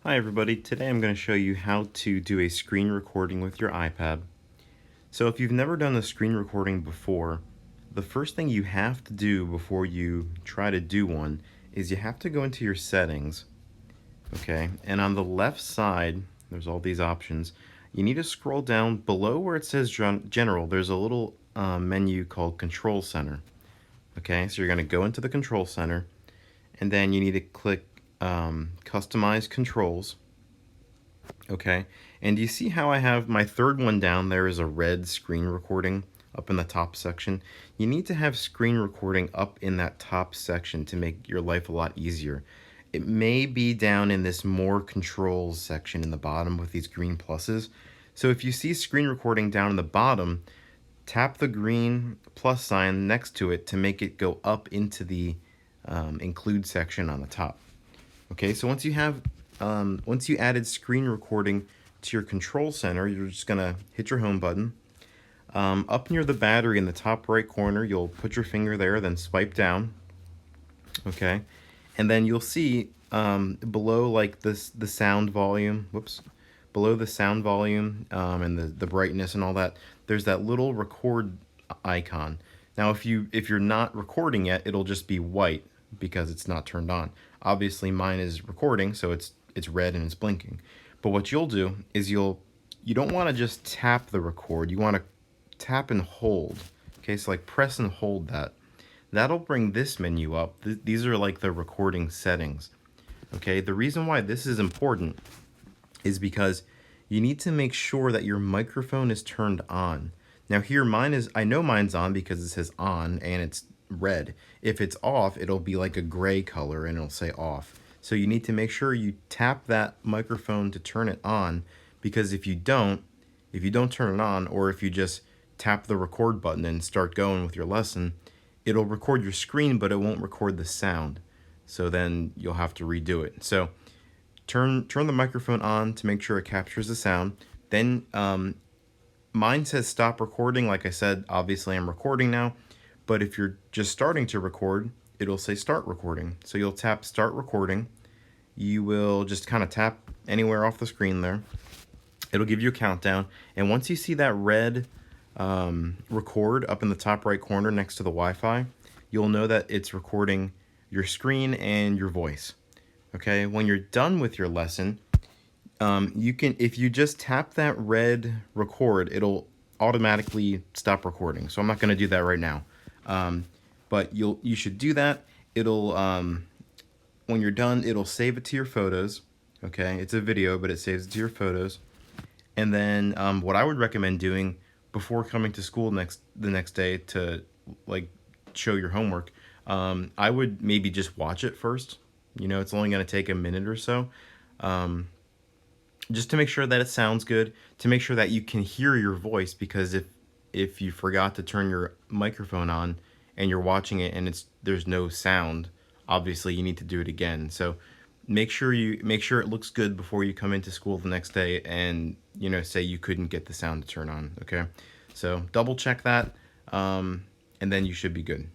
Hi everybody, today I'm going to show you how to do a screen recording with your iPad. So if you've never done a screen recording before, the first thing you have to do before you try to do one is you have to go into your settings, okay? And on the left side, there's all these options. You need to scroll down below where it says General, there's a little menu called Control Center, okay? So you're going to go into the Control Center, and then you need to click Customize Controls. Okay, and you see how I have my third one down there is a red screen recording up in the top section. You need to have screen recording up in that top section to make your life a lot easier. It may be down in this more controls section in the bottom with these green pluses. So if you see screen recording down in the bottom, tap the green plus sign next to it to make it go up into the include section on the top. Okay, so once you added screen recording to your control center, you're just gonna hit your home button. Up near the battery in the top right corner, you'll put your finger there, then swipe down. Okay, and then you'll see below like this the sound volume. Below the sound volume and the brightness and all that, there's that little record icon. Now, if you're not recording yet, it'll just be white because it's not turned on. Obviously, mine is recording, so it's red and it's blinking. But what you'll do is you don't want to just tap the record. You want to tap and hold. Okay, so like press and hold that. That'll bring this menu up. These are like the recording settings. Okay, the reason why this is important is because you need to make sure that your microphone is turned on. Now here I know mine's on because it says on and it's red. If it's off, it'll be like a gray color and it'll say off. So you need to make sure you tap that microphone to turn it on, because if you don't turn it on, or if you just tap the record button and start going with your lesson, it'll record your screen but it won't record the sound. So then you'll have to redo it. So turn the microphone on to make sure it captures the sound. Then mine says stop recording. Like I said, obviously I'm recording now, but if you're just starting to record, it'll say start recording. So you'll tap start recording. You will just kind of tap anywhere off the screen there. It'll give you a countdown, and once you see that red record up in the top right corner next to the Wi-Fi, you'll know that it's recording your screen and your voice. Okay, when you're done with your lesson, you can, if you just tap that red record, it'll automatically stop recording. So I'm not going to do that right now, but you should do that. It'll when you're done, it'll save it to your photos. Okay, it's a video, but it saves it to your photos. And then what I would recommend doing before coming to school the next day to like show your homework, I would maybe just watch it first. You know, it's only going to take a minute or so. Just to make sure that it sounds good, to make sure that you can hear your voice, because if you forgot to turn your microphone on and you're watching it and there's no sound, obviously you need to do it again. So make sure it looks good before you come into school the next day and, you know, say you couldn't get the sound to turn on. Okay, so double check that, and then you should be good.